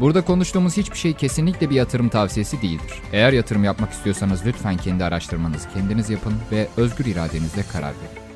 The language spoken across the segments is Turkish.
Burada konuştuğumuz hiçbir şey kesinlikle bir yatırım tavsiyesi değildir. Eğer yatırım yapmak istiyorsanız lütfen kendi araştırmanızı kendiniz yapın ve özgür iradenizle karar verin.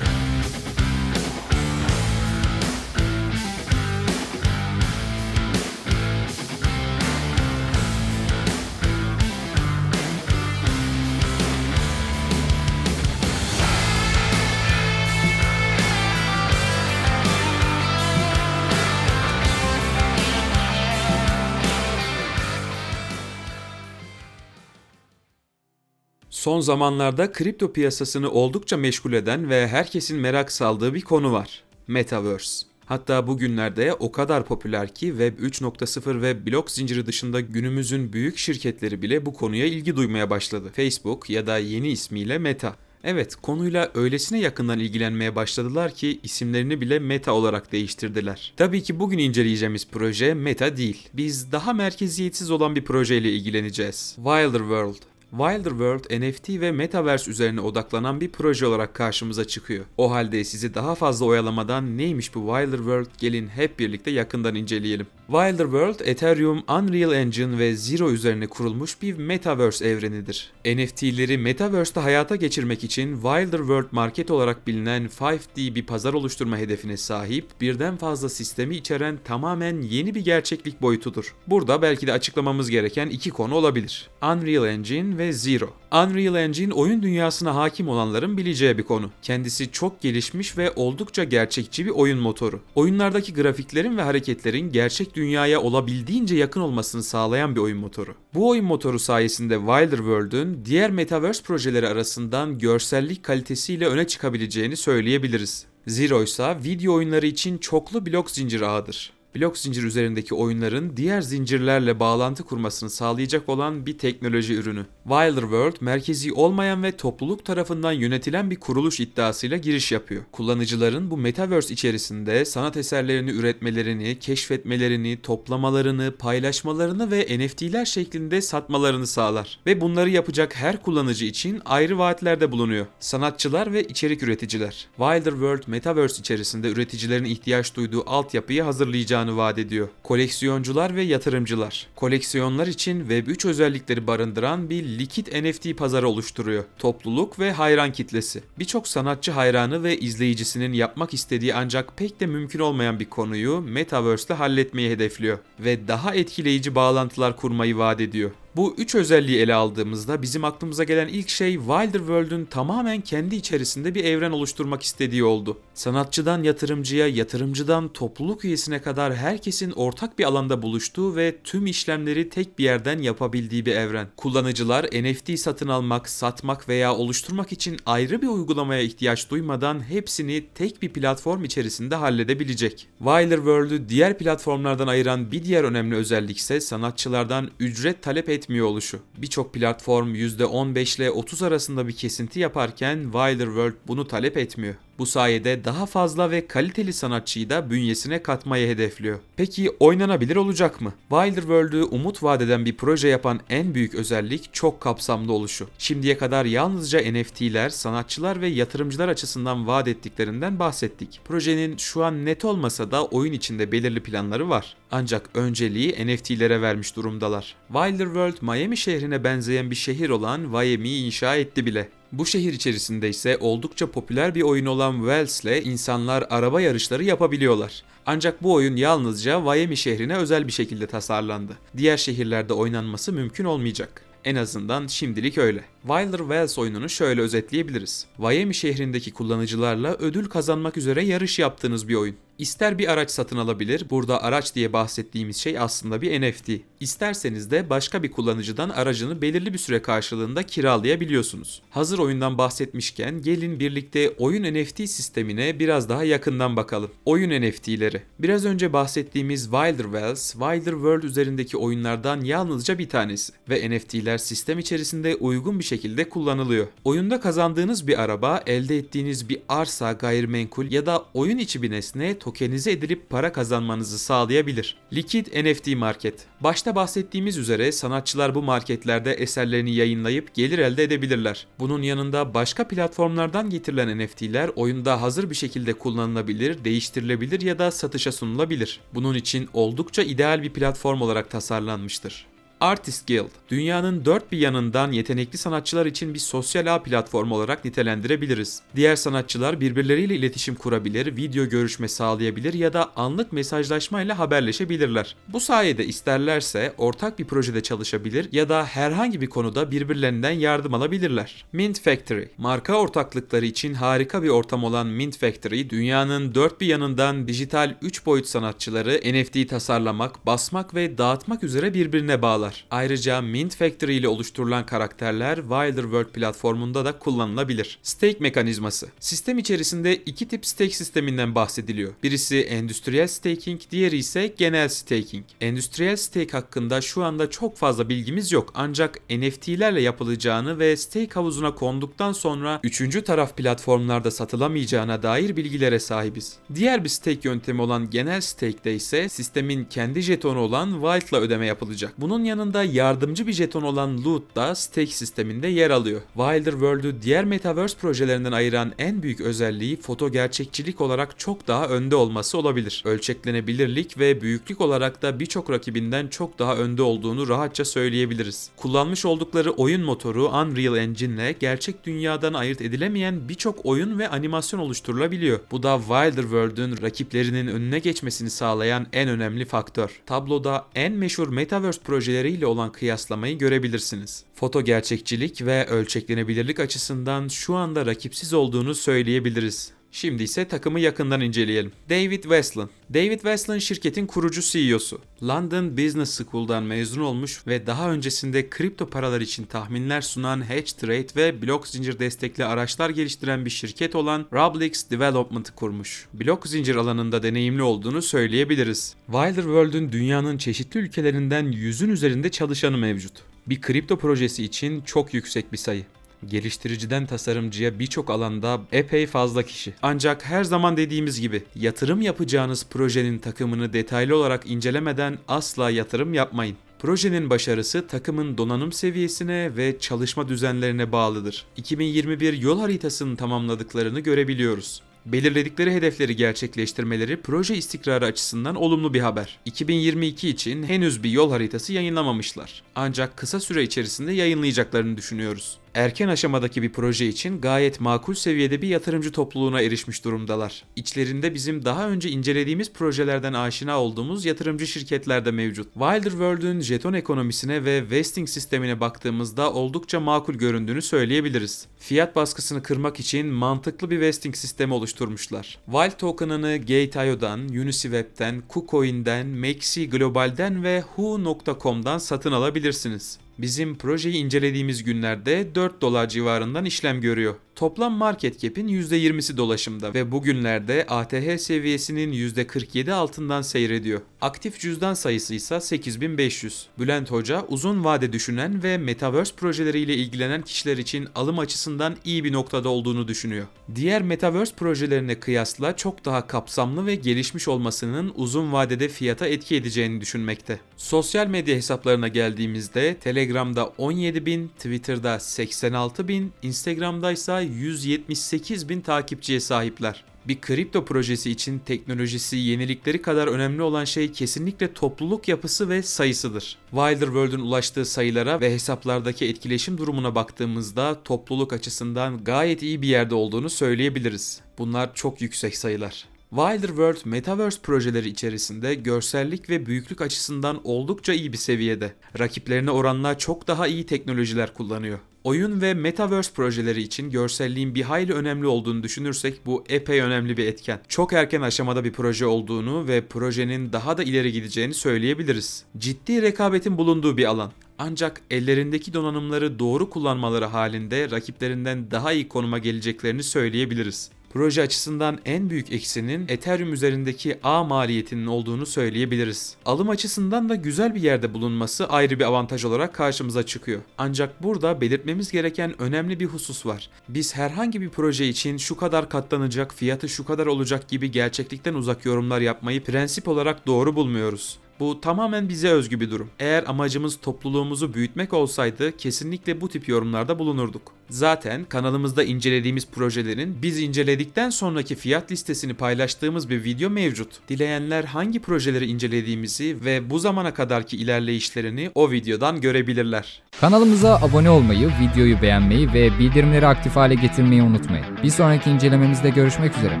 Son zamanlarda kripto piyasasını oldukça meşgul eden ve herkesin merak saldığı bir konu var. Metaverse. Hatta bugünlerde o kadar popüler ki Web 3.0 ve blok zinciri dışında günümüzün büyük şirketleri bile bu konuya ilgi duymaya başladı. Facebook ya da yeni ismiyle Meta. Evet, konuyla öylesine yakından ilgilenmeye başladılar ki isimlerini bile Meta olarak değiştirdiler. Tabii ki bugün inceleyeceğimiz proje Meta değil. Biz daha merkeziyetsiz olan bir projeyle ilgileneceğiz. Wilder World. Wilder World, NFT ve Metaverse üzerine odaklanan bir proje olarak karşımıza çıkıyor. O halde sizi daha fazla oyalamadan neymiş bu Wilder World, gelin hep birlikte yakından inceleyelim. Wilder World, Ethereum, Unreal Engine ve Zero üzerine kurulmuş bir Metaverse evrenidir. NFT'leri Metaverse'te hayata geçirmek için Wilder World Market olarak bilinen 5D bir pazar oluşturma hedefine sahip, birden fazla sistemi içeren tamamen yeni bir gerçeklik boyutudur. Burada belki de açıklamamız gereken iki konu olabilir: Unreal Engine ve Zero. Unreal Engine oyun dünyasına hakim olanların bileceği bir konu. Kendisi çok gelişmiş ve oldukça gerçekçi bir oyun motoru. Oyunlardaki grafiklerin ve hareketlerin gerçek dünyaya olabildiğince yakın olmasını sağlayan bir oyun motoru. Bu oyun motoru sayesinde Wilder World'ün diğer Metaverse projeleri arasından görsellik kalitesiyle öne çıkabileceğini söyleyebiliriz. Zero ise video oyunları için çoklu blok zincir ağıdır. Blok zincir üzerindeki oyunların diğer zincirlerle bağlantı kurmasını sağlayacak olan bir teknoloji ürünü. Wilder World, merkezi olmayan ve topluluk tarafından yönetilen bir kuruluş iddiasıyla giriş yapıyor. Kullanıcıların bu Metaverse içerisinde sanat eserlerini üretmelerini, keşfetmelerini, toplamalarını, paylaşmalarını ve NFT'ler şeklinde satmalarını sağlar. Ve bunları yapacak her kullanıcı için ayrı vaatlerde bulunuyor. Sanatçılar ve içerik üreticiler. Wilder World Metaverse içerisinde üreticilerin ihtiyaç duyduğu altyapıyı hazırlayacağını vaat ediyor. Koleksiyoncular ve yatırımcılar. Koleksiyonlar için Web 3 özellikleri barındıran bir likit NFT pazarı oluşturuyor. Topluluk ve hayran kitlesi. Birçok sanatçı hayranı ve izleyicisinin yapmak istediği ancak pek de mümkün olmayan bir konuyu Metaverse ile halletmeyi hedefliyor ve daha etkileyici bağlantılar kurmayı vaat ediyor. Bu üç özelliği ele aldığımızda bizim aklımıza gelen ilk şey Wilder World'ün tamamen kendi içerisinde bir evren oluşturmak istediği oldu. Sanatçıdan yatırımcıya, yatırımcıdan topluluk üyesine kadar herkesin ortak bir alanda buluştuğu ve tüm işlemleri tek bir yerden yapabildiği bir evren. Kullanıcılar NFT satın almak, satmak veya oluşturmak için ayrı bir uygulamaya ihtiyaç duymadan hepsini tek bir platform içerisinde halledebilecek. Wilder World'ü diğer platformlardan ayıran bir diğer önemli özellik ise sanatçılardan ücret talep etmiyor oluşu. Birçok platform %15 ile 30 arasında bir kesinti yaparken Wilder World bunu talep etmiyor. Bu sayede daha fazla ve kaliteli sanatçıyı da bünyesine katmayı hedefliyor. Peki oynanabilir olacak mı? Wilder World'ü umut vaat eden bir proje yapan en büyük özellik çok kapsamlı oluşu. Şimdiye kadar yalnızca NFT'ler, sanatçılar ve yatırımcılar açısından vaat ettiklerinden bahsettik. Projenin şu an net olmasa da oyun içinde belirli planları var. Ancak önceliği NFT'lere vermiş durumdalar. Wilder World, Miami şehrine benzeyen bir şehir olan Miami'yi inşa etti bile. Bu şehir içerisinde ise oldukça popüler bir oyun olan Wells'le insanlar araba yarışları yapabiliyorlar. Ancak bu oyun yalnızca Miami şehrine özel bir şekilde tasarlandı. Diğer şehirlerde oynanması mümkün olmayacak. En azından şimdilik öyle. Wilder Wells oyununu şöyle özetleyebiliriz. Miami şehrindeki kullanıcılarla ödül kazanmak üzere yarış yaptığınız bir oyun. İster bir araç satın alabilir, burada araç diye bahsettiğimiz şey aslında bir NFT. İsterseniz de başka bir kullanıcıdan aracını belirli bir süre karşılığında kiralayabiliyorsunuz. Hazır oyundan bahsetmişken gelin birlikte oyun NFT sistemine biraz daha yakından bakalım. Oyun NFT'leri. Biraz önce bahsettiğimiz Wilder Wells, Wilder World üzerindeki oyunlardan yalnızca bir tanesi ve NFT'ler sistem içerisinde uygun bir şekilde kullanılıyor. Oyunda kazandığınız bir araba, elde ettiğiniz bir arsa, gayrimenkul ya da oyun içi bir nesne tokenize edilip para kazanmanızı sağlayabilir. Liquid NFT Market. Başta bahsettiğimiz üzere sanatçılar bu marketlerde eserlerini yayınlayıp gelir elde edebilirler. Bunun yanında başka platformlardan getirilen NFT'ler oyunda hazır bir şekilde kullanılabilir, değiştirilebilir ya da satışa sunulabilir. Bunun için oldukça ideal bir platform olarak tasarlanmıştır. Artist Guild, dünyanın dört bir yanından yetenekli sanatçılar için bir sosyal ağ platformu olarak nitelendirebiliriz. Diğer sanatçılar birbirleriyle iletişim kurabilir, video görüşme sağlayabilir ya da anlık mesajlaşmayla haberleşebilirler. Bu sayede isterlerse ortak bir projede çalışabilir ya da herhangi bir konuda birbirlerinden yardım alabilirler. Mint Factory, marka ortaklıkları için harika bir ortam olan Mint Factory, dünyanın dört bir yanından dijital 3 boyut sanatçıları NFT tasarlamak, basmak ve dağıtmak üzere birbirine bağlar. Ayrıca Mint Factory ile oluşturulan karakterler Wilder World platformunda da kullanılabilir. Stake mekanizması. Sistem içerisinde iki tip stake sisteminden bahsediliyor. Birisi endüstriyel staking, diğeri ise genel staking. Endüstriyel stake hakkında şu anda çok fazla bilgimiz yok, ancak NFT'lerle yapılacağını ve stake havuzuna konduktan sonra üçüncü taraf platformlarda satılamayacağına dair bilgilere sahibiz. Diğer bir stake yöntemi olan genel stake'de ise sistemin kendi jetonu olan Wild'la ödeme yapılacak. Bunun yanında yardımcı bir jeton olan Loot da stake sisteminde yer alıyor. Wilder World'ü diğer Metaverse projelerinden ayıran en büyük özelliği foto gerçekçilik olarak çok daha önde olması olabilir. Ölçeklenebilirlik ve büyüklük olarak da birçok rakibinden çok daha önde olduğunu rahatça söyleyebiliriz. Kullanmış oldukları oyun motoru Unreal Engine ile gerçek dünyadan ayırt edilemeyen birçok oyun ve animasyon oluşturulabiliyor. Bu da Wilder World'ün rakiplerinin önüne geçmesini sağlayan en önemli faktör. Tabloda en meşhur Metaverse projeleriyle olan kıyaslamayı görebilirsiniz. Foto gerçekçilik ve ölçeklenebilirlik açısından şu anda rakipsiz olduğunu söyleyebiliriz. Şimdi ise takımı yakından inceleyelim. David Westlin. David Westlin şirketin kurucu CEO'su. London Business School'dan mezun olmuş ve daha öncesinde kripto paralar için tahminler sunan HedgeTrade ve blok zincir destekli araçlar geliştiren bir şirket olan Roblox Development'ı kurmuş. Blok zincir alanında deneyimli olduğunu söyleyebiliriz. Wilder World'ün dünyanın çeşitli ülkelerinden 100'ün üzerinde çalışanı mevcut. Bir kripto projesi için çok yüksek bir sayı. Geliştiriciden tasarımcıya birçok alanda epey fazla kişi. Ancak her zaman dediğimiz gibi yatırım yapacağınız projenin takımını detaylı olarak incelemeden asla yatırım yapmayın. Projenin başarısı takımın donanım seviyesine ve çalışma düzenlerine bağlıdır. 2021 yol haritasını tamamladıklarını görebiliyoruz. Belirledikleri hedefleri gerçekleştirmeleri proje istikrarı açısından olumlu bir haber. 2022 için henüz bir yol haritası yayınlamamışlar. Ancak kısa süre içerisinde yayınlayacaklarını düşünüyoruz. Erken aşamadaki bir proje için gayet makul seviyede bir yatırımcı topluluğuna erişmiş durumdalar. İçlerinde bizim daha önce incelediğimiz projelerden aşina olduğumuz yatırımcı şirketler de mevcut. Wilder World'ün jeton ekonomisine ve vesting sistemine baktığımızda oldukça makul göründüğünü söyleyebiliriz. Fiyat baskısını kırmak için mantıklı bir vesting sistemi oluşturmuşlar. Wild token'ını Gate.io'dan, Uniswap'ten, KuCoin'den, Maxi Global'den ve Who.com'dan satın alabilirsiniz. Bizim projeyi incelediğimiz günlerde $4 civarından işlem görüyor. Toplam market cap'in %20'si dolaşımda ve bugünlerde ATH seviyesinin %47 altından seyrediyor. Aktif cüzdan sayısı ise 8500. Bülent Hoca uzun vade düşünen ve Metaverse projeleriyle ilgilenen kişiler için alım açısından iyi bir noktada olduğunu düşünüyor. Diğer Metaverse projelerine kıyasla çok daha kapsamlı ve gelişmiş olmasının uzun vadede fiyata etki edeceğini düşünmekte. Sosyal medya hesaplarına geldiğimizde Telegram'da 17.000, Twitter'da 86.000, Instagram'da ise 178.000 takipçiye sahipler. Bir kripto projesi için teknolojisi, yenilikleri kadar önemli olan şey kesinlikle topluluk yapısı ve sayısıdır. Wilder World'ün ulaştığı sayılara ve hesaplardaki etkileşim durumuna baktığımızda topluluk açısından gayet iyi bir yerde olduğunu söyleyebiliriz. Bunlar çok yüksek sayılar. Wilder World Metaverse projeleri içerisinde görsellik ve büyüklük açısından oldukça iyi bir seviyede. Rakiplerine oranla çok daha iyi teknolojiler kullanıyor. Oyun ve Metaverse projeleri için görselliğin bir hayli önemli olduğunu düşünürsek bu epey önemli bir etken. Çok erken aşamada bir proje olduğunu ve projenin daha da ileri gideceğini söyleyebiliriz. Ciddi rekabetin bulunduğu bir alan. Ancak ellerindeki donanımları doğru kullanmaları halinde rakiplerinden daha iyi konuma geleceklerini söyleyebiliriz. Proje açısından en büyük eksinin Ethereum üzerindeki ağ maliyetinin olduğunu söyleyebiliriz. Alım açısından da güzel bir yerde bulunması ayrı bir avantaj olarak karşımıza çıkıyor. Ancak burada belirtmemiz gereken önemli bir husus var. Biz herhangi bir proje için şu kadar katlanacak, fiyatı şu kadar olacak gibi gerçeklikten uzak yorumlar yapmayı prensip olarak doğru bulmuyoruz. Bu tamamen bize özgü bir durum. Eğer amacımız topluluğumuzu büyütmek olsaydı kesinlikle bu tip yorumlarda bulunurduk. Zaten kanalımızda incelediğimiz projelerin biz inceledikten sonraki fiyat listesini paylaştığımız bir video mevcut. Dileyenler hangi projeleri incelediğimizi ve bu zamana kadarki ilerleyişlerini o videodan görebilirler. Kanalımıza abone olmayı, videoyu beğenmeyi ve bildirimleri aktif hale getirmeyi unutmayın. Bir sonraki incelememizde görüşmek üzere.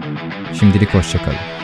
Şimdilik hoşça kalın.